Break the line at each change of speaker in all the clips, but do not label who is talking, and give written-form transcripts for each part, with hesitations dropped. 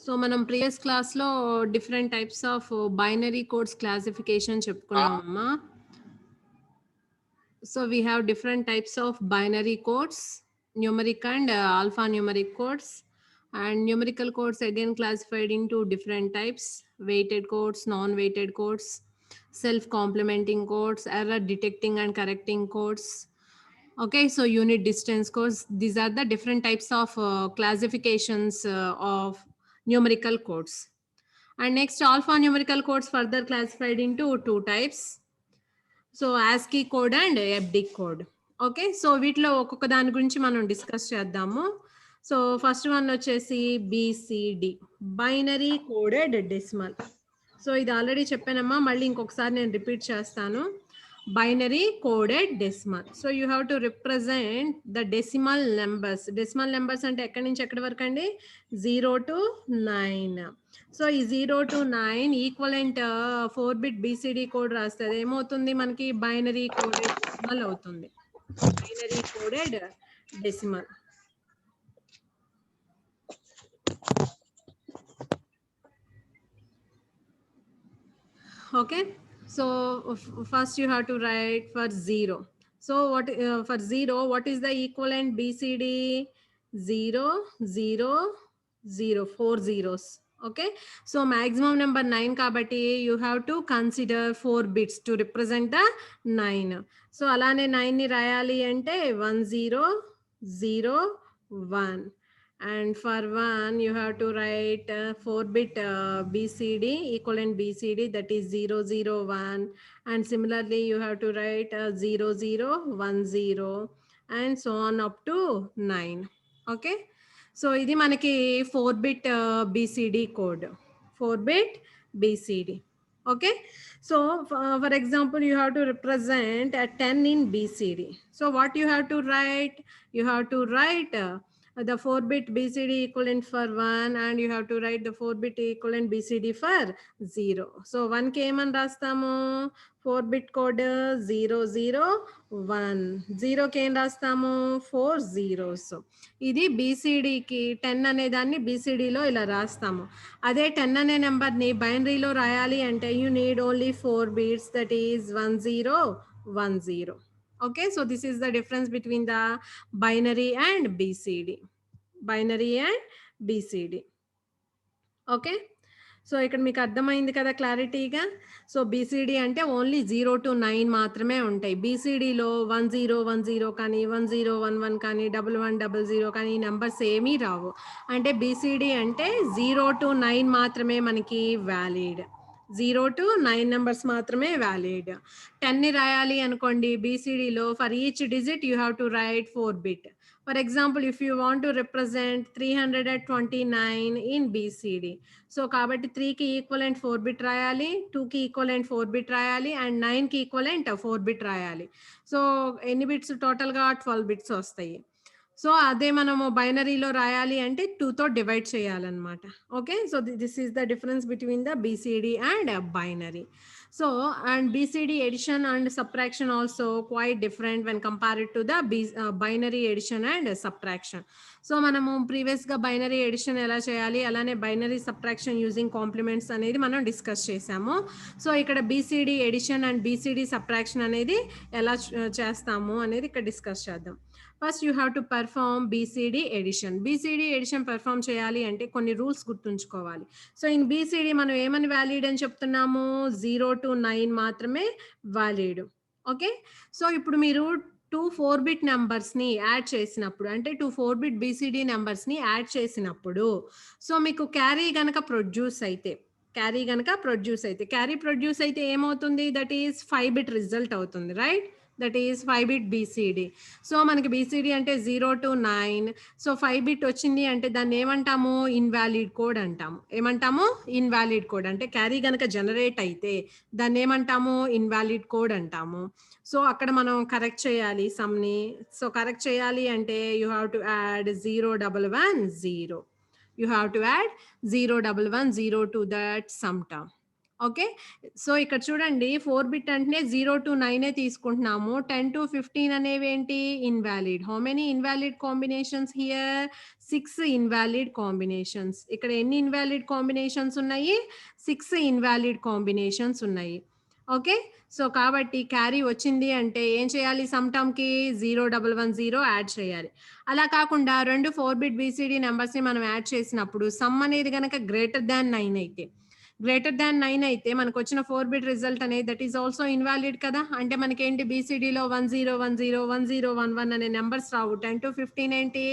So మనం previous క్లాస్లో different types of binary codes classification చెప్పుకున్నామమ్మా. So we have different types of binary codes, numeric and alphanumeric codes, and numerical codes again classified into different types: weighted codes, non-weighted codes, self-complementing codes, error detecting and correcting codes. Okay, so unit distance codes, these are the different types of classifications of numerical codes. And next, alphanumerical codes further classified into two types. So ASCII code and EBCDIC code. Okay, so వీటిలో ఒక్కొక్క దాని గురించి మనం discuss చేద్దాము. So first one వచ్చేసి BCD, binary coded decimal. So ఇది already చెప్పానమ్మా, మళ్ళీ ఇంకొకసారి నేను రిపీట్ చేస్తాను. Binary coded decimal. So you have to represent the decimal numbers. Decimal numbers అంటే ఎక్కడి నుంచి ఎక్కడి వరకు అండి? 0 to 9. సో ఈ 0 to 9 equivalent 4-bit BCD code రాస్తే ఏమవుతుంది మనకి? బైనరీ కోడెడ్ డెసిమల్ అవుతుంది. Binary coded decimal. Okay, so first you have to write for 0. So what for 0, what is the equivalent BCD? 0 0 0, 4 zeros. Okay, so maximum number 9 kabatti you have to consider 4 bits to represent the 9. So alane 9 ni rayali ante 1 0 0 1. And for 1 you have to write 4-bit BCD, equivalent BCD, that is 0 0 1. And similarly you have to write 0 0 1 0 and so on up to 9. Okay, so ఇది మనకి 4-bit BCD code, 4-bit BCD. Okay, so for example you have to represent a 10 in BCD. So what you have to write? You have to write the 4-bit BCD equivalent for 1 and you have to write the 4-bit equivalent BCD for 0. So 1 కి ఏమని రాస్తాము? 4-bit code 0 0 1. 0 కి ఏం రాస్తాము? 4 zeros. ఇది BCDకి 10 అనే దాన్ని BCDలో ఇలా రాస్తాము. అదే 10 అనే నెంబర్ని బైనరీలో రాయాలి అంటే you need only 4 bits, that is 1 0 1 0. Okay, so this is the difference between the binary and BCD. Binary and BCD. Okay, so ఇక్కడ మీకు అర్థమైంది కదా క్లారిటీగా. సో BCD అంటే ఓన్లీ 0 to 9 మాత్రమే ఉంటాయి. BCDలో 1 0 1 0 కానీ 1 0 1 1 కానీ 1 1 0 0 కానీ నెంబర్స్ ఏమీ రావు. అంటే BCD అంటే 0 to 9 మాత్రమే మనకి వ్యాలిడ్. 0 to 9 నెంబర్స్ మాత్రమే వ్యాలిడ్. 10 ని రాయాలి అనుకోండి BCDలో, for each digit you have to write 4-bit. For example, if you want to represent 329 in BCD, so కాబట్టి 3 కి ఈక్వలెంట్ 4-bit రాయాలి, 2 కి ఈక్వలెంట్ 4-bit రాయాలి అండ్ 9 కి ఈక్వలెంట్ 4-bit రాయాలి. సో ఎన్ని బిట్స్? టోటల్గా 12 bits వస్తాయి. సో అదే మనము బైనరీలో రాయాలి అంటే 2తో డివైడ్ చేయాలన్నమాట. Okay, so this is the difference between the BCD and binary. So and BCD addition and subtraction also quite different when compared to the binary addition and subtraction. So మనము ప్రీవియస్గా binary edition ఎలా చేయాలి, అలానే binary subtraction using compliments అనేది మనం discuss చేసాము. So ఇక్కడ BCD addition and BCD subtraction అనేది ఎలా చేస్తాము అనేది ఇక్కడ డిస్కస్ చేద్దాం. First you have to perform BCD addition. BCD addition perform చేయాలి అంటే కొన్ని రూల్స్ గుర్తుంచుకోవాలి. సో ఇన్ BCD మనం ఏమని వ్యాలిడ్ అని చెప్తున్నాము? 0 to 9 మాత్రమే వ్యాలిడ్. ఓకే, సో ఇప్పుడు మీరు 2 4-bit నెంబర్స్ని యాడ్ చేసినప్పుడు, అంటే 2 4-bit BCD నెంబర్స్ని యాడ్ చేసినప్పుడు, సో మీకు క్యారీ కనుక ప్రొడ్యూస్ అయితే, క్యారీ ప్రొడ్యూస్ అయితే ఏమవుతుంది? దట్ ఈస్ 5-bit రిజల్ట్ అవుతుంది, right? That is 5-bit BCD. So మనకి BCD అంటే 0 to 9. సో 5-bit వచ్చింది అంటే దాన్ని ఏమంటాము? ఇన్వాలిడ్ కోడ్ అంటాము. ఏమంటాము? Invalid code. అంటే క్యారీ కనుక జనరేట్ అయితే దాన్ని ఏమంటాము? ఇన్వాలిడ్ కోడ్ అంటాము. సో అక్కడ మనం కరెక్ట్ చేయాలి సమ్ని. సో కరెక్ట్ చేయాలి అంటే you have to add 0 1 1 0. You have to add 0 1 1 0 to that sum term. Okay. So ఇక్కడ చూడండి 4 బిట్ అంటే 0 టు 9 తీసుకుంటున్నాము. 10 టు 15 అనేవేంటి invalid. How many invalid combinations here? 6 invalid combinations. ఇక్కడ ఎన్ని ఇన్వాలిడ్ కాంబినేషన్స్ ఉన్నాయి? 6 ఇన్వాలిడ్ కాంబినేషన్స్ ఉన్నాయి. ఓకే. సో కాబట్టి క్యారీ వచ్చింది అంటే ఏం చేయాలి? సమ్ టర్మ్‌కి 0110 యాడ్ చేయాలి. అలా కాకుండా రెండు 4 బిట్ బీసీడీ నంబర్స్‌ని మనం యాడ్ చేసినప్పుడు సమ్ అనేది గనక గ్రేటర్ థాన్ 9 అయితే గ్రేటర్ దాన్ 9 అయితే మనకొచ్చిన 4 బిట్ రిజల్ట్ అనేది దట్ ఈస్ ఆల్సో ఇన్వాలిడ్ కదా. అంటే మనకేంటి బీసీడీలో 1010 1011 అనే నెంబర్స్ రావు. 10 టు 15 ఏంటి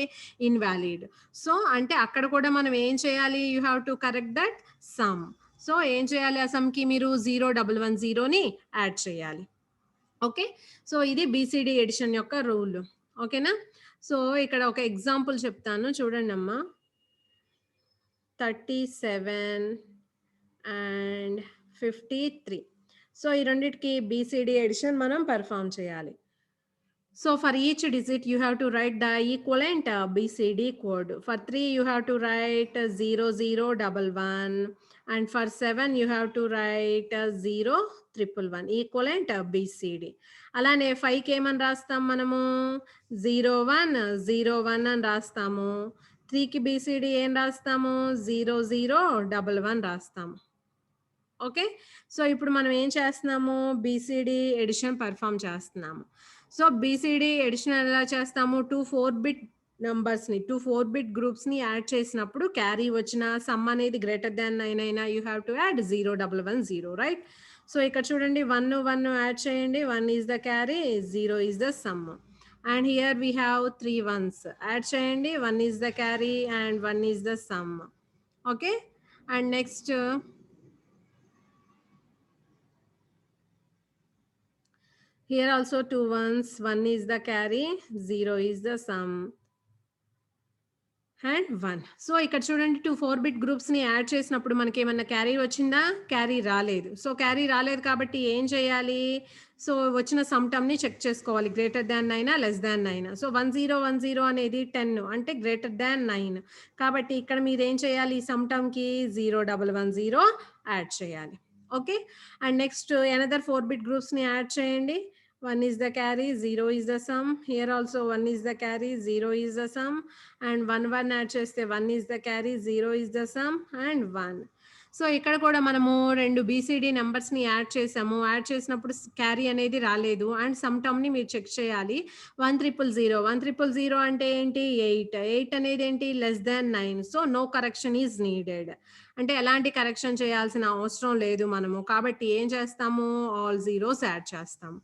ఇన్వాలిడ్. సో అంటే అక్కడ కూడా మనం ఏం చేయాలి? You have to correct that some. So ఏం చేయాలి? ఆ సమ్‌కి మీరు 0110ని యాడ్ చేయాలి. ఓకే. సో ఇది బీసీడీ ఎడిషన్ యొక్క రూల్. ఓకేనా. సో ఇక్కడ ఒక ఎగ్జాంపుల్ చెప్తాను చూడండమ్మా. 37 అండ్ 53. సో ఈ రెండిటికి బీసీడీ ఎడిషన్ మనం పెర్ఫామ్ చేయాలి. So for each digit you have to write the equivalent BCD code. For 3 you have to write 0011 and for 7 you have to write 0111 equivalent BCD. అలానే 5కి ఏమని రాస్తాం మనము 0101 అని రాస్తాము. 3కి BCD ఏం రాస్తాము 0011 రాస్తాము. ఓకే. సో ఇప్పుడు మనం ఏం చేస్తున్నాము బీసీడీ ఎడిషన్ పెర్ఫామ్ చేస్తున్నాము. సో బీసీడీ ఎడిషన్ ఎలా చేస్తాము 2 4 బిట్ నంబర్స్ని 2 4 బిట్ గ్రూప్స్ని యాడ్ చేసినప్పుడు క్యారీ వచ్చిన సమ్ అనేది గ్రేటర్ దాన్ 9 అయినా you have to add 0110 right. So ఇక్కడ చూడండి 1 1 యాడ్ చేయండి. 1 is the carry 0 is the sum and here we have 3 1s add చేయండి. 1 is the carry and 1 is the some. Okay. And next here also 2 1s, 1 is the carry, 0 is the sum and 1. So ఇక్కడ చూడండి 2 4 bit groups ని add చేసినప్పుడు మనకి ఏమన్నా carry వచ్చిందా? Carry రాలేదు. So carry రాలేదు కాబట్టి ఏం చేయాలి? సో వచ్చిన సమ్ టర్మ్ ని చెక్ చేసుకోవాలి. Greater than 9 less than 9. So 1010 అనేది 10 అంటే గ్రేటర్ దాన్ 9. కాబట్టి ఇక్కడ మీరు ఏం చేయాలి? సమ్ టర్మ్ కి 0110 యాడ్ చేయాలి. Okay. And next another 4 bit groups ని యాడ్ చేయండి. 1 is the carry, 0 is the sum. Here also 1 is the carry, 0 is the sum. And 1 1 add చేస్తే 1 is the carry, 0 is the sum and 1. So ఇక్కడ కూడా మనము రెండు BCD నెంబర్స్ని add చేసాము. Add చేసినప్పుడు carry అనేది రాలేదు అండ్ సమ్ టర్మ్ని మీరు చెక్ చేయాలి. 100 అంటే ఏంటి 8 అనేది ఏంటి less than 9. So no correction is needed. అంటే ఎలాంటి కరెక్షన్ చేయాల్సిన అవసరం లేదు మనము. కాబట్టి ఏం చేస్తాము ఆల్ జీరోస్ యాడ్ చేస్తాము.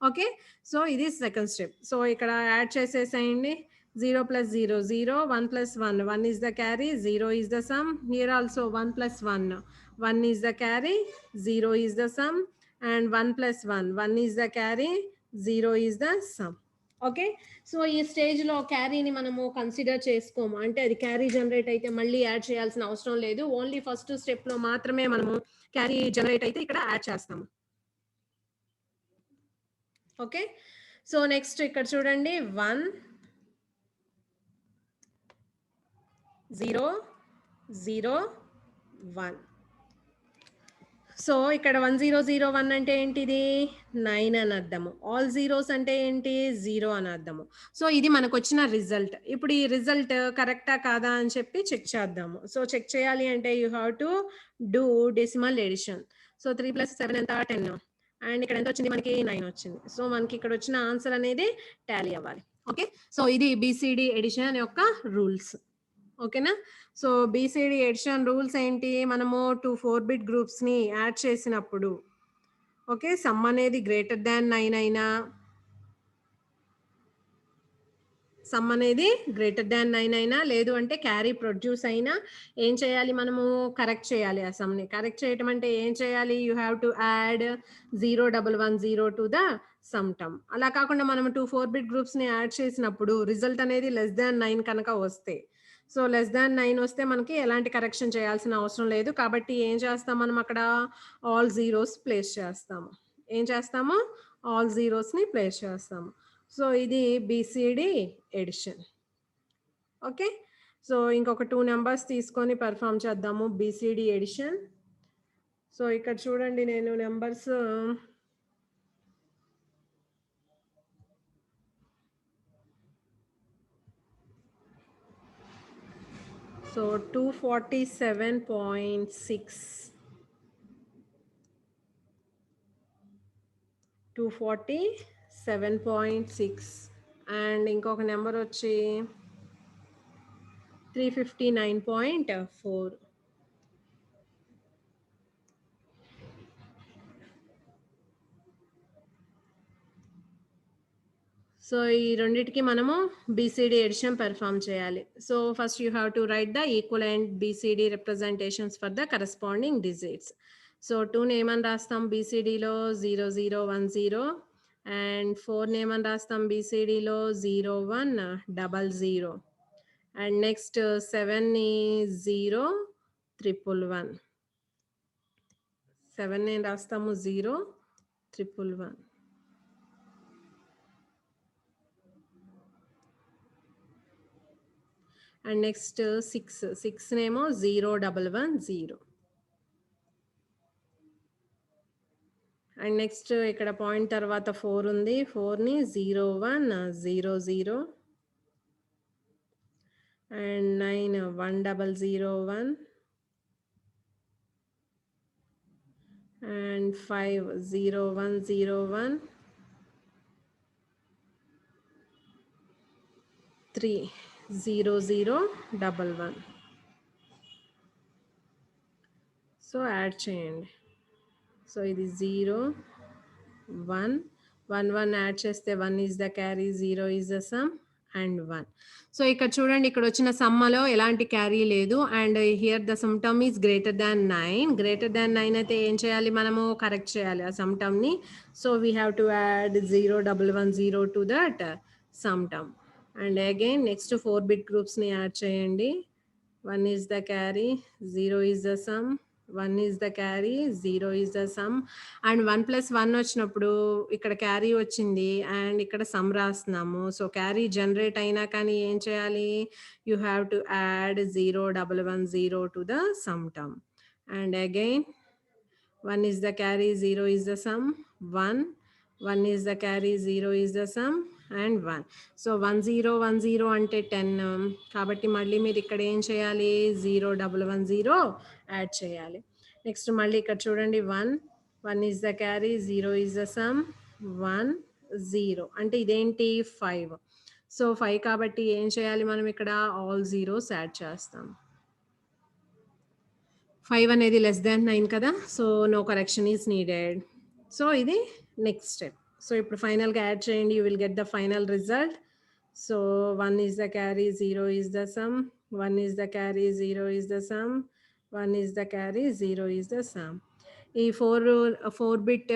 ఓకే. సో ఇది సెకండ్ స్టెప్. సో ఇక్కడ యాడ్ చేసేసేయండి. 0 + 0 0, 1 + 1 1 is the carry, 0 is the sum. Here also 1 + 1 1 is the carry, 0 is the sum and 1 + 1 1 is the carry, 0 is the sum. Okay. So ఈ స్టేజ్లో క్యారీని మనము consider చేసుకోము. అంటే అది క్యారీ జనరేట్ అయితే మళ్ళీ యాడ్ చేయాల్సిన అవసరం లేదు. ఓన్లీ ఫస్ట్ స్టెప్లో మాత్రమే మనము క్యారీ జనరేట్ అయితే ఇక్కడ యాడ్ చేస్తాము. ఓకే. సో నెక్స్ట్ ఇక్కడ చూడండి 1 0 0 1. సో ఇక్కడ 1001 అంటే ఏంటిది 9 అని అర్థము. ఆల్ జీరోస్ అంటే ఏంటి 0 అని అర్థము. సో ఇది మనకు వచ్చిన రిజల్ట్. ఇప్పుడు ఈ రిజల్ట్ కరెక్టా కాదా అని చెప్పి చెక్ చేద్దాము. సో చెక్ చేయాలి అంటే you have to do decimal addition. So 3 + 7 ఎంత 10 అండ్ ఇక్కడ ఎంత వచ్చింది మనకి 9 వచ్చింది. సో మనకి ఇక్కడ వచ్చిన ఆన్సర్ అనేది టాలీ అవ్వాలి. ఓకే. సో ఇది బీసీడీ ఎడిషన్ యొక్క రూల్స్. ఓకేనా. సో బీసీడీ ఎడిషన్ రూల్స్ ఏంటి? మనము 2 4 బిట్ గ్రూప్స్ని యాడ్ చేసినప్పుడు ఓకే సమ్ అనేది గ్రేటర్ దాన్ 9 అయినా సమ్ అనేది గ్రేటర్ దాన్ 9 అయినా లేదు అంటే క్యారీ ప్రొడ్యూస్ అయినా ఏం చేయాలి మనము కరెక్ట్ చేయాలి. ఆ సమ్ని కరెక్ట్ చేయటం అంటే ఏం చేయాలి you have to add 0110 to the sum term. అలా కాకుండా మనం 2 4 బిట్ గ్రూప్స్ని యాడ్ చేసినప్పుడు రిజల్ట్ అనేది లెస్ దాన్ 9 కనుక వస్తే సో లెస్ దాన్ 9 వస్తే మనకి ఎలాంటి కరెక్షన్ చేయాల్సిన అవసరం లేదు. కాబట్టి ఏం చేస్తాం మనం అక్కడ ఆల్ జీరోస్ ప్లేస్ చేస్తాము. ఏం చేస్తాము ఆల్ జీరోస్ని ప్లేస్ చేస్తాము. సో ఇది బీసీడీ ఎడిషన్. ఓకే. సో ఇంకొక 2 నెంబర్స్ తీసుకొని పెర్ఫామ్ చేద్దాము బీసీడీ ఎడిషన్. సో ఇక్కడ చూడండి నేను నెంబర్స్ సో 247.6 247.6 అండ్ ఇంకొక నెంబర్ వచ్చి 359.4. సో ఈ రెండిటికి మనము బీసీడీ ఎడిషన్ పెర్ఫామ్ చేయాలి. So first you have to write the equivalent BCD representations for the corresponding digits. So 2 ఏమని రాస్తాం బీసీడీలో 0010 అండ్ 4 ఏమని రాస్తాం బీసీడీలో 0100 అండ్ నెక్స్ట్ 7 ని 0111 7 ని రాస్తాము 0111 అండ్ నెక్స్ట్ 6 నేమో 0110 అండ్ నెక్స్ట్ ఇక్కడ పాయింట్ తర్వాత 4 ఉంది 4 ని 0100 అండ్ 9 1001 and 5 0101 3 0011 సో యాడ్ చేయండి. సో ఇది 0 1 1 1 యాడ్ చేస్తే 1 is the carry 0 is the sum and 1. So ఇక్కడ చూడండి ఇక్కడ వచ్చిన సమ్మలో ఎలాంటి క్యారీ లేదు and here the sum term is greater than 9. Greater than 9 అయితే ఏం చేయాలి మనము కరెక్ట్ చేయాలి ఆ సమ్ టర్మ్ని. So we have to add 0110 to that sum term and again next 4 bit గ్రూప్స్ని యాడ్ చేయండి. 1 is the carry 0 is the sum 1 is the carry 0 is the sum and 1 + 1 వచ్చినప్పుడు ఇక్కడ క్యారీ వచ్చింది అండ్ ఇక్కడ some రాస్తున్నాము. So carry generate అయినా కానీ ఏం చేయాలి you have to add 0110 to the sum term and again 1 is the carry 0 is the sum 1 is the carry 0 is the sum and 1. So 1010 అంటే 10 కాబట్టి మళ్ళీ మీరు ఇక్కడ ఏం చేయాలి 0110 యాడ్ చేయాలి. నెక్స్ట్ మళ్ళీ ఇక్కడ చూడండి 1 is the carry 0 is the sum 1 0 అంటే ఇదేంటి 5. సో 5 కాబట్టి ఏం చేయాలి మనం ఇక్కడ ఆల్ జీరోస్ యాడ్ చేస్తాం. 5 అనేది లెస్ దాన్ 9 కదా so no correction is needed. So ఇది నెక్స్ట్ స్టెప్. సో ఇప్పుడు ఫైనల్గా యాడ్ చేయండి you will get the final result. So 1 is the carry 0 is the sum 1 is the carry 0 is the sum 1 is the carry 0 is the sum. ఈ 4 bit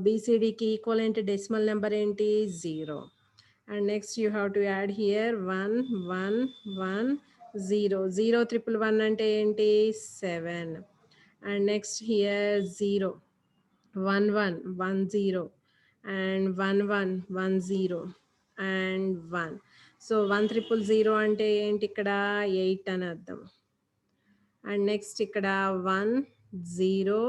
బీసీడీకి equivalent decimal number ఏంటి 0 and next you have to add here 1 1 1 0 0111 అంటే ఏంటి 7 and next here 0 11 10 and 1110 and 1. So 1000 అంటే ఏంటి ఇక్కడ 8 అని అర్థం అండ్ నెక్స్ట్ ఇక్కడ 1010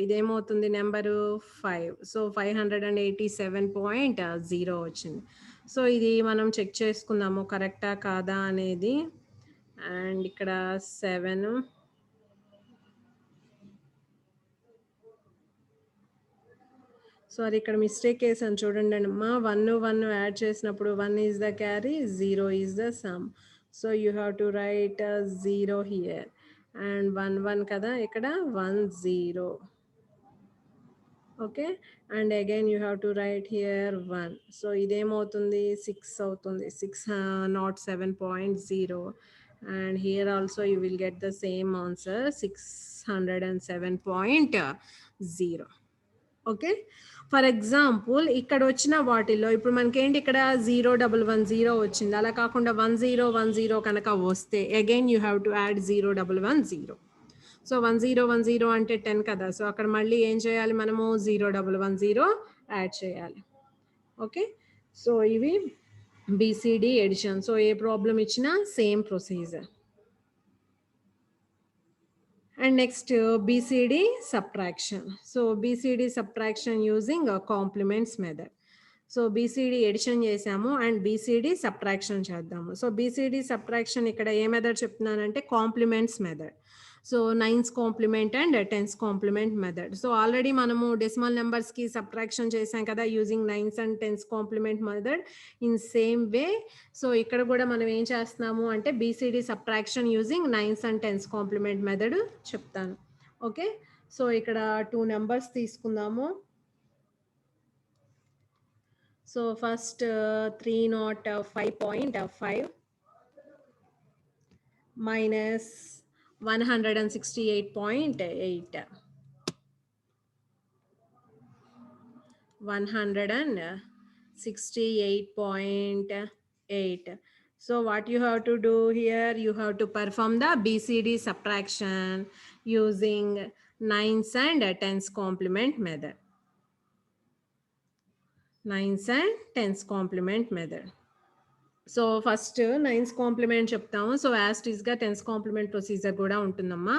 ఇదేమవుతుంది నెంబరు 5. సో 587.0 వచ్చింది. సో ఇది మనం చెక్ చేసుకుందాము కరెక్టా కాదా అనేది అండ్ ఇక్కడ 7 సారీ ఇక్కడ మిస్టేక్ వేసాను చూడండి అమ్మా 1 1 యాడ్ చేసినప్పుడు 1 is the carry 0 is the sum. So you have to write 0 here and 1 1 కదా ఇక్కడ 1 0 okay and again you have to write here 1. So ఇదేమవుతుంది 6 అవుతుంది 607.0 and here also you will get the same answer 607.0. Okay for example ఇక్కడ వచ్చిన వాటిల్లో ఇప్పుడు మనకేంటి ఇక్కడ 0110 వచ్చింది అలా కాకుండా 1010 కనుక వస్తే again you have to add 0110. So 1010 అంటే 10 కదా సో అక్కడ మళ్ళీ ఏం చేయాలి మనము 0110 యాడ్ చేయాలి. ఓకే సో ఇవి బీసీడీ ఎడిషన్. సో ఏ ప్రాబ్లం ఇచ్చినా same procedure. And next BCD subtraction. So BCD subtraction using a complements method. So BCD addition చేసాము అండ్ బీసీడీ సబ్ట్రాక్షన్ చేద్దాము. సో బీసీడీ సబ్ట్రాక్షన్ ఇక్కడ ఏ మెథడ్ చెప్తున్నానంటే complements method. So nines complement and tens complement method. So already మనము decimal నెంబర్స్కి subtraction చేసాం కదా using nines and tens complement method. In same way so ఇక్కడ కూడా మనం ఏం చేస్తున్నాము అంటే BCD subtraction using nines and tens complement method చెప్తాను. ఓకే, సో ఇక్కడ 2 నెంబర్స్ తీసుకుందాము. So first 305.5 minus 168.8. 168.8. So what you have to do here, you have to perform the BCD subtraction using nines and tens complement method. Nines and tens complement method. So first nines complement చెప్తాము. So యాస్టీస్గా tens complement procedure కూడా ఉంటుందమ్మా.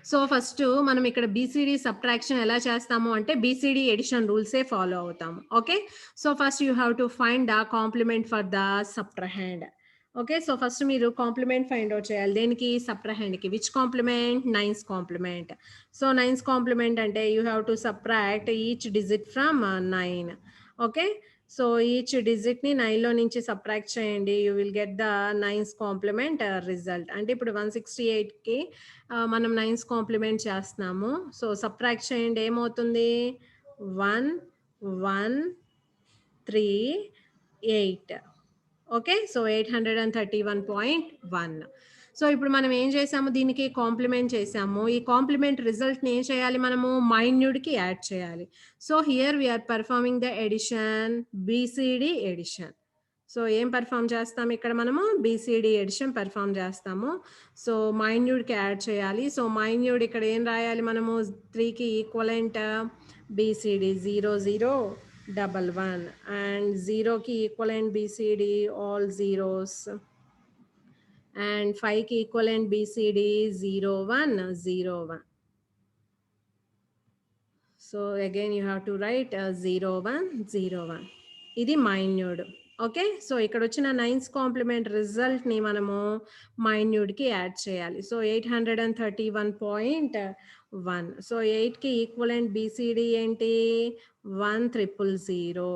So first మనం ఇక్కడ BCD subtraction ఎలా చేస్తాము అంటే BCD addition రూల్సే ఫాలో అవుతాము. Okay, so first you have to find the complement for the subtrahend. Okay, so first మీరు కాంప్లిమెంట్ ఫైండ్ అవుట్ చేయాలి. దేనికి? సబ్ట్రహెండ్కి. Which complement? Nines complement. So nines complement అంటే you have to subtract each digit from 9. Okay, so each డిజిట్ని 9లో నుంచి subtract చేయండి. You will get the nines complement result. అంటే ఇప్పుడు 168కి మనం నైన్స్ కాంప్లిమెంట్ చేస్తున్నాము. సో సబ్ట్రాక్ట్ చేయండి, ఏమవుతుంది? 1 1 3 8. Okay, so 831.1. సో ఇప్పుడు మనం ఏం చేసాము? దీనికి కాంప్లిమెంట్ చేసాము. ఈ కాంప్లిమెంట్ రిజల్ట్ని ఏం చేయాలి? మనము మైన్యూడ్కి యాడ్ చేయాలి. So here we are performing the addition, BCD addition. So ఏం పర్ఫామ్ చేస్తాము ఇక్కడ? మనము బీసీడీ ఎడిషన్ పర్ఫామ్ చేస్తాము. సో మైన్యూడ్కి యాడ్ చేయాలి. సో మైన్యూడ్ ఇక్కడ ఏం రాయాలి? మనము 3కి ఈక్వలెంట్ బీసీడీ 0 0 1 1 అండ్ 0కి equivalent BCD all zeros and 5కి equivalent BCD 0 1 0 1. So again you have to write 0 1 0 1. ఇది మైన్యూడ్. ఓకే, సో ఇక్కడ వచ్చిన నైన్స్ కాంప్లిమెంట్ రిజల్ట్ని మనము మైన్యూడ్కి యాడ్ చేయాలి. సో 831.1. సో 8కి ఈక్వలెంట్ BCD ఏంటి? 1 000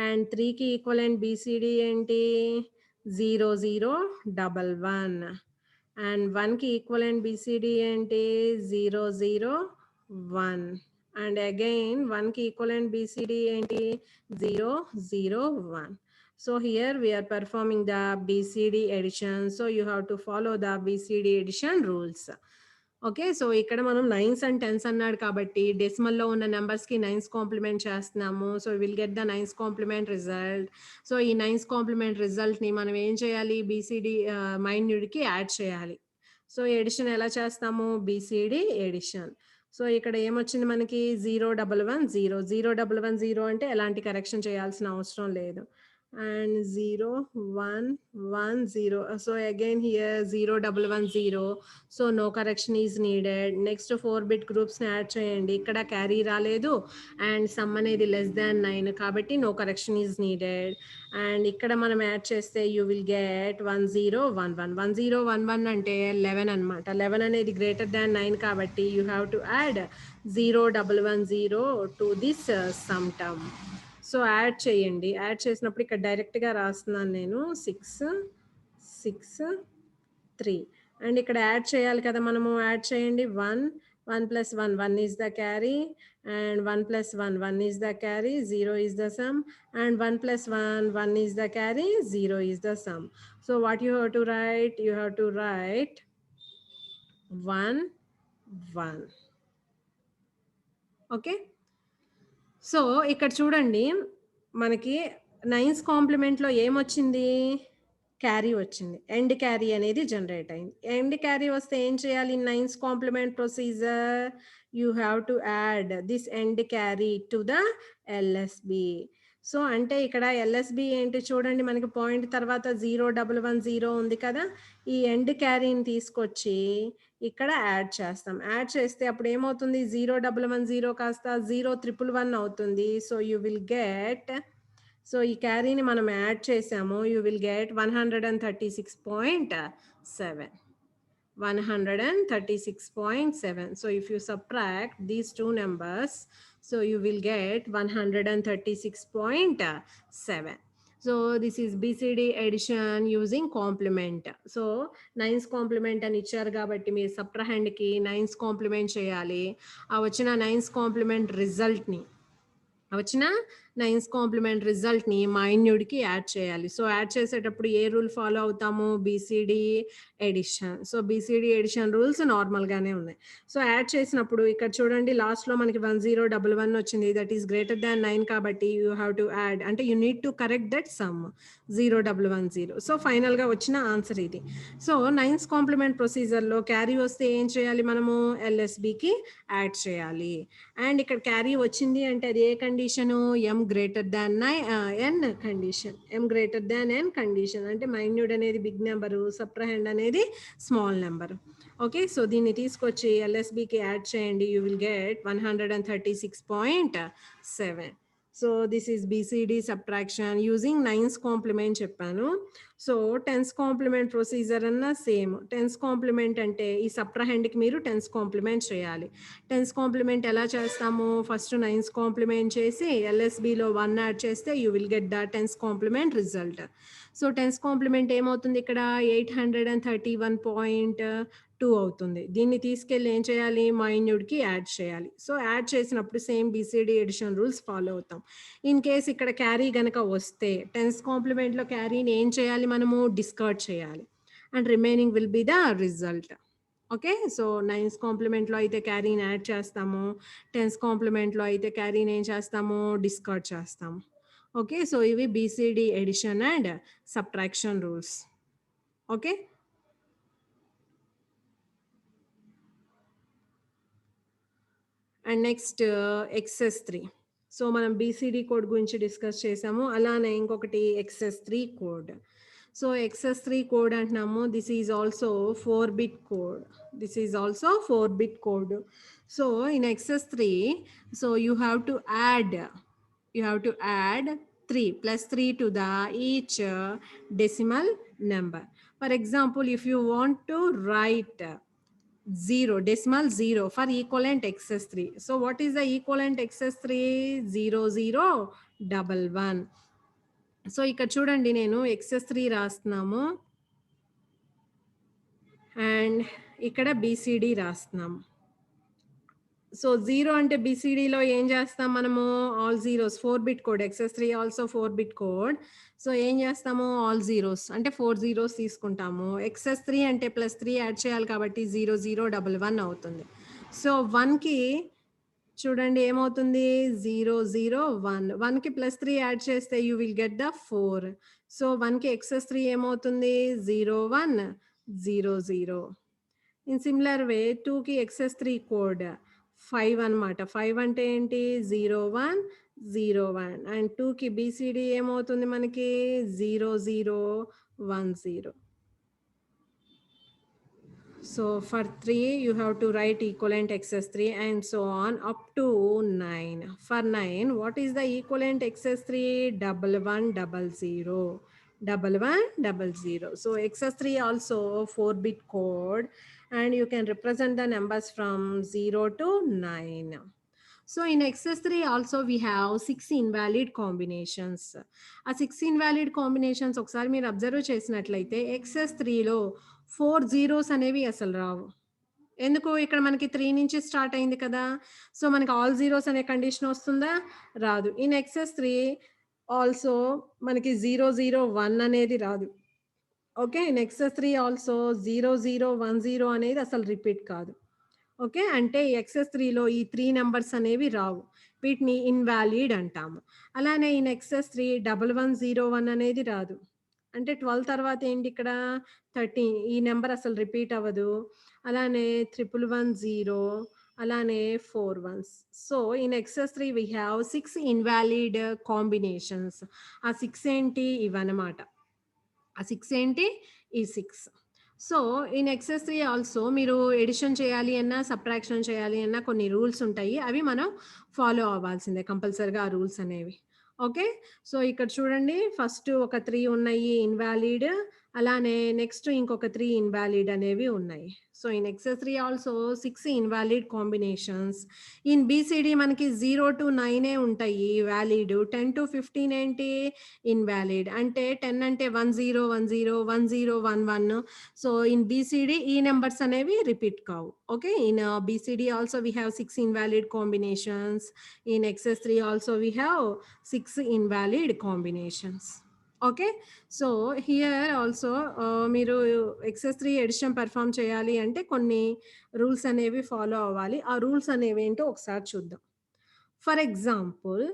అండ్ 3కి ఈక్వలెంట్ BCD ఏంటి? 0 0 1 1 అండ్ 1కి ఈక్వలెంట్ బీసీడీ ఏంటి? 0 0 1 అండ్ అగైన్ 1కి ఈక్వలెంట్ బీసీడీ ఏంటి? 0 0 1. So here we are performing the BCD addition. So you have to follow the BCD addition rules. Okay, so ఇక్కడ మనం nines and tense అన్నాడు కాబట్టి డెసిమల్లో ఉన్న నెంబర్స్కి నైన్స్ కాంప్లిమెంట్ చేస్తున్నాము. So will get the nines complement result. So ఈ nines complement రిజల్ట్ని మనం ఏం చేయాలి? బీసీడీ మైన్యూడ్కి యాడ్ చేయాలి. సో ఎడిషన్ ఎలా చేస్తాము? BCD addition. సో ఇక్కడ ఏమొచ్చింది మనకి? 0 1 1 0. 0 1 1 0 అంటే ఎలాంటి కరెక్షన్ చేయాల్సిన అవసరం లేదు. and 0 1 1 0. So again here 0 1 1 0. So no correction is needed. Next 4-bit groups ని యాడ్ చేయండి. ఇక్కడ క్యారీ రాలేదు అండ్ సమ్ అనేది less than 9 కాబట్టి no correction is needed. And ఇక్కడ మనం యాడ్ చేస్తే you will get 1 0 1 1. 1 0 1 1 అంటే 11 అన్నమాట. 11 అనేది greater than 9 కాబట్టి you have to add 0 1 1 0 to this sum term. So add చేయండి. యాడ్ చేసినప్పుడు ఇక్కడ డైరెక్ట్గా రాస్తున్నాను నేను 6 6 3 అండ్ ఇక్కడ యాడ్ చేయాలి కదా మనము. యాడ్ చేయండి. 1 1 + 1 1 is the carry and 1 + 1 1 is the carry, 0 is the sum and 1 + 1 1 is the carry, 0 is the sum. So what you have to write? You have to write 1 1. Okay, so ఇక్కడ చూడండి మనకి nines కాంప్లిమెంట్లో ఏమొచ్చింది? Carry వచ్చింది. End carry అనేది generate అయింది. End carry వస్తే ఏం చేయాలి? Nines complement procedure you have to add this end carry to the LSB. So అంటే ఇక్కడ ఎల్ఎస్బి ఏంటి చూడండి, మనకి పాయింట్ తర్వాత 0 1 1 0 ఉంది కదా. ఈ ఎండ్ క్యారీని తీసుకొచ్చి ఇక్కడ యాడ్ చేస్తాం. యాడ్ చేస్తే అప్పుడు ఏమవుతుంది 0110 కాస్త 0111 అవుతుంది. So you will get so ఈ క్యారీని మనం యాడ్ చేసాము. You will get 136.7. 136.7. So if you subtract these two numbers, so you will get 136.7. So this is BCD addition using complement. So nines complement అని ఇచ్చారు కాబట్టి మీరు సబ్ట్రాహెండ్ కి nines complement చేయాలి. ఆ వచ్చిన నైన్స్ కాంప్లిమెంట్ రిజల్ట్ ని వచ్చిన నైన్స్ కాంప్లిమెంట్ రిజల్ట్ని మైన్యూడ్కి యాడ్ చేయాలి. సో యాడ్ చేసేటప్పుడు ఏ రూల్ ఫాలో అవుతాము? BCD addition. So BCD addition rules నార్మల్గానే ఉన్నాయి. సో యాడ్ చేసినప్పుడు ఇక్కడ చూడండి లాస్ట్లో మనకి 1011 వచ్చింది. దట్ ఈస్ గ్రేటర్ దాన్ 9 కాబట్టి యూ హ్యావ్ టు యాడ్ అంటే you need to correct that sum 0110. So ఫైనల్గా వచ్చిన ఆన్సర్ ఇది. సో నైన్స్ కాంప్లిమెంట్ ప్రొసీజర్లో క్యారీ వస్తే ఏం చేయాలి మనము? ఎల్ఎస్బికి యాడ్ చేయాలి. అండ్ ఇక్కడ క్యారీ వచ్చింది అంటే అది ఏ condition? M greater than N condition. M greater than N condition అంటే మైన్యూడ్ అనేది బిగ్ నెంబరు, సబ్ట్రాహెండ్ అనేది స్మాల్ నెంబర్. ఓకే, సో దీన్ని తీసుకొచ్చి ఎల్ఎస్బికి యాడ్ చేయండి. You will get 136.7. So this is BCD subtraction using nines complement చెప్పాను. So tens complement procedure అన్న same. Tens complement అంటే ఈ సబ్ట్రాహెండ్కి మీరు టెన్స్ కాంప్లిమెంట్ చేయాలి. టెన్స్ కాంప్లిమెంట్ ఎలా చేస్తాము? ఫస్ట్ నైన్స్ కాంప్లిమెంట్ చేసి ఎల్ఎస్బిలో 1 యాడ్ చేస్తే you will get the tens complement result. So tens complement ఏమవుతుంది ఇక్కడ? 831.2 అవుతుంది. దీన్ని తీసుకెళ్ళి ఏం చేయాలి? మైన్యూడ్కి యాడ్ చేయాలి. సో యాడ్ చేసినప్పుడు same BCD addition rules follow అవుతాం. ఇన్ కేస్ ఇక్కడ క్యారీ గనక వస్తే టెన్స్ కాంప్లిమెంట్లో క్యారీని ఏం చేయాలి మనము? డిస్కార్డ్ చేయాలి and remaining will be the result. Okay, so nines కాంప్లిమెంట్లో అయితే క్యారీని యాడ్ చేస్తాము, టెన్స్ కాంప్లిమెంట్లో అయితే క్యారీని ఏం చేస్తాము? డిస్కార్డ్ చేస్తాము. ఓకే, సో ఇవి BCD addition and subtraction rules. Okay, and next XS3. So మనం బీసీడీ కోడ్ గురించి డిస్కస్ చేసాము. అలానే ఇంకొకటి XS3 code. So XS3 code అంటున్నాము. This is also 4-bit code. This is also 4-bit code. So in XS3, so you have to add 3 plus 3 to the each decimal number. For example, if you want to write 0 for equivalent XS3. So what is the equivalent XS3? 0011. So ఇక్కడ చూడండి నేను XS3 రాస్తున్నాము and ఇక్కడ BCD రాస్తున్నాము. So 0 అంటే BCDలో ఏం చేస్తాం మనము? All zeros. 4-bit code. XS3 also 4-bit code. So ఏం చేస్తాము? ఆల్ జీరోస్ అంటే 4 zeros తీసుకుంటాము. XS3 అంటే +3 యాడ్ చేయాలి కాబట్టి 0011 అవుతుంది. సో 1కి చూడండి ఏమవుతుంది? 001. 1కి +3 యాడ్ చేస్తే you will get the 4. So 1కి XS3 ఏమవుతుంది? 0100. ఇన్ సిమిలర్ వే 2కి XS3 కోడ్ 5 అనమాట. 5 అంటే ఏంటి? 0101. అండ్ 2కి BCD ఏమవుతుంది మనకి? 0010. So for 3 you have to write equivalent XS3 and so on up to 9. For 9, what is the equivalent XS3? 1100. 1100. So XS3 also 4-bit code and you can represent the numbers from 0 to 9. So in XS3 also we have 6 invalid combinations. ఆ 6 invalid combinations ఒకసారి మీరు observe చేసినట్లయితే XS3లో 4 zeros అనేవి అసలు రావు. ఎందుకు? ఇక్కడ మనకి 3 నుంచి స్టార్ట్ అయింది కదా. సో మనకి ఆల్ జీరోస్ అనే కండిషన్ వస్తుందా? రాదు. ఇన్ XS3 ఆల్సో మనకి 001 అనేది రాదు. ఓకే, ఇన్ XS3 ఆల్సో 0010 అనేది అసలు రిపీట్ కాదు. ఓకే, అంటే XS3లో ఈ 3 నెంబర్స్ అనేవి రావు. వీటిని ఇన్వాలిడ్ అంటాము. అలానే ఇన్ XS3 1101 అనేది రాదు. అంటే 12 తర్వాత ఏంటి ఇక్కడ? 13. ఈ నెంబర్ అసలు రిపీట్ అవ్వదు. అలానే 1110, అలానే 4 ones. So in XS3 we have 6 invalid combinations. ఆ 6 ఏంటి? ఇవన్నమాట. ఆ 6 ఏంటి? ఈ 6. సో ఇన్ ఎక్సెస్ 3 ఆల్సో మీరు ఎడిషన్ చేయాలి అన్నా, సబ్ట్రాక్షన్ చేయాలి అన్నా కొన్ని రూల్స్ ఉంటాయి. అవి మనం ఫాలో అవ్వాల్సిందే కంపల్సరీగా ఆ రూల్స్ అనేవి. ఓకే. సో ఇక్కడ చూడండి ఫస్ట్ ఒక 3 ఉన్నాయి ఇన్వాలిడ్. అలానే నెక్స్ట్ ఇంకొక 3 ఇన్వాలిడ్ అనేవి ఉన్నాయి. So in excess 3 also 6 invalid combinations. In BCD మనకి 0-9 ఉంటాయి వాలిడ్. 10-15 ఏంటి ఇన్వాలిడ్. అంటే 10 అంటే 10 10 10 11. సో ఇన్ బీసీడీ ఈ నెంబర్స్ అనేవి రిపీట్ కావు. Okay. In BCD also we have 6 invalid combinations. In excess 3 also we have 6 invalid combinations. Okay, so here also మీరు excess 3 addition perform చేయాలి అంటే కొన్ని రూల్స్ అనేవి ఫాలో అవ్వాలి. ఆ రూల్స్ అనేవి ఏంటో ఒకసారి చూద్దాం. ఫర్ ఎగ్జాంపుల్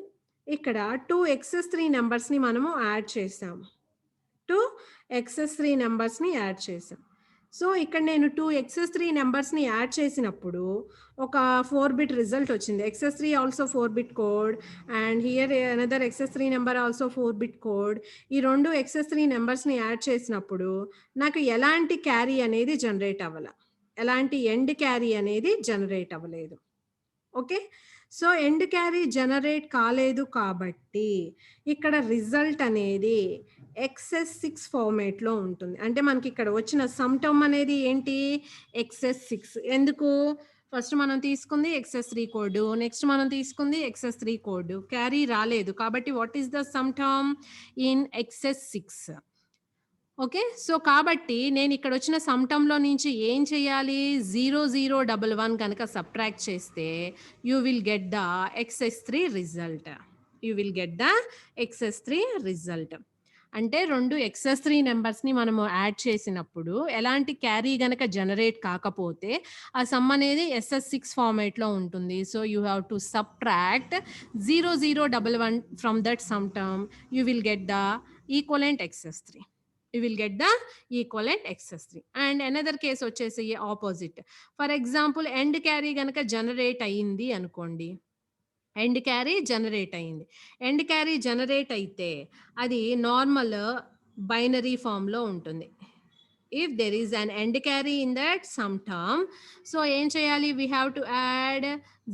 ఇక్కడ 2 ఎక్సెస్ 3 నెంబర్స్ని మనము యాడ్ చేసాము. 2 ఎక్సెస్ 3 నెంబర్స్ని యాడ్ చేసాం. సో ఇక్కడ నేను 2 ఎక్సెస్ 3 నెంబర్స్ని యాడ్ చేసినప్పుడు ఒక 4 బిట్ రిజల్ట్ వచ్చింది. Excess 3 also 4 bit code and here another excess 3 number also 4 bit code. ఈ రెండు ఎక్సెస్ 3 నెంబర్స్ని యాడ్ చేసినప్పుడు నాకు ఎలాంటి క్యారీ అనేది జనరేట్ అవ్వాల, ఎలాంటి ఎండ్ క్యారీ అనేది జనరేట్ అవ్వలేదు. Okay. So end carry generate కాలేదు కాబట్టి ఇక్కడ రిజల్ట్ అనేది XS6 ఫార్మేట్లో ఉంటుంది. అంటే మనకి ఇక్కడ వచ్చిన సమ్ టర్మ్ అనేది ఏంటి XS6. ఎందుకు ఫస్ట్ మనం తీసుకుంది XS3 కోడ్, నెక్స్ట్ మనం తీసుకుంది XS3 కోడ్, క్యారీ రాలేదు కాబట్టి what is the sum term in XS6. Okay. So కాబట్టి నేను ఇక్కడ వచ్చిన సమ్ టర్మ్‌లో నుంచి ఏం చేయాలి 0011 కనుక సబ్ట్రాక్ట్ చేస్తే you will get the XS3 result. You will get the XS3 result. అంటే 2 XS3 నెంబర్స్‌ని మనము యాడ్ చేసినప్పుడు ఎలాంటి క్యారీ గనక జనరేట్ కాకపోతే ఆ సమ్ అనేది SS6 ఫార్మాట్‌లో ఉంటుంది. So you have to subtract 0011 from that sum term. You will get the equivalent XS3. You will get the equivalent XS3. And another case వచ్చేసి opposite. For example end carry గనక generate అయ్యింది అనుకోండి. End carry generate అయ్యింది. End carry generate అయితే అది normal binary ఫామ్లో ఉంటుంది. If there is an end carry in that sum term, so ఏం చేయాలి we have to add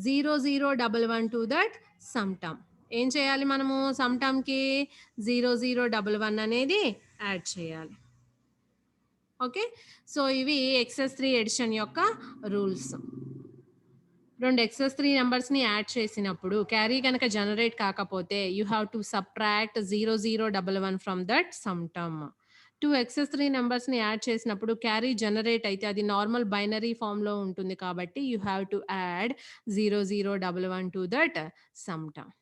0011 to that sum term. ఏం చేయాలి మనము సమ్ టర్మ్కి 0011 అనేది యాడ్ చేయాలి. ఓకే. సో ఇవి XS3 ఎడిషన్ యొక్క రూల్స్. 2 XS3 నెంబర్స్ని యాడ్ చేసినప్పుడు క్యారీ కనుక జనరేట్ కాకపోతే you have to subtract 0011 from that sum term. 2 XS3 నెంబర్స్ని యాడ్ చేసినప్పుడు క్యారీ జనరేట్ అయితే అది నార్మల్ బైనరీ ఫామ్లో ఉంటుంది కాబట్టి you have to add 0011 to that sum term.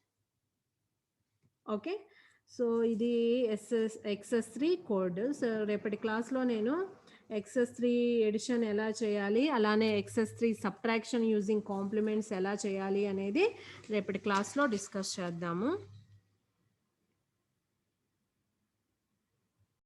Okay. So ఇది XS3 కోడ్. సో రేపటి క్లాస్లో నేను XS3 ఎడిషన్ ఎలా చేయాలి, అలానే XS3 సబ్ట్రాక్షన్ యూజింగ్ కాంప్లిమెంట్స్ ఎలా చేయాలి అనేది రేపటి క్లాస్లో డిస్కస్ చేద్దాము.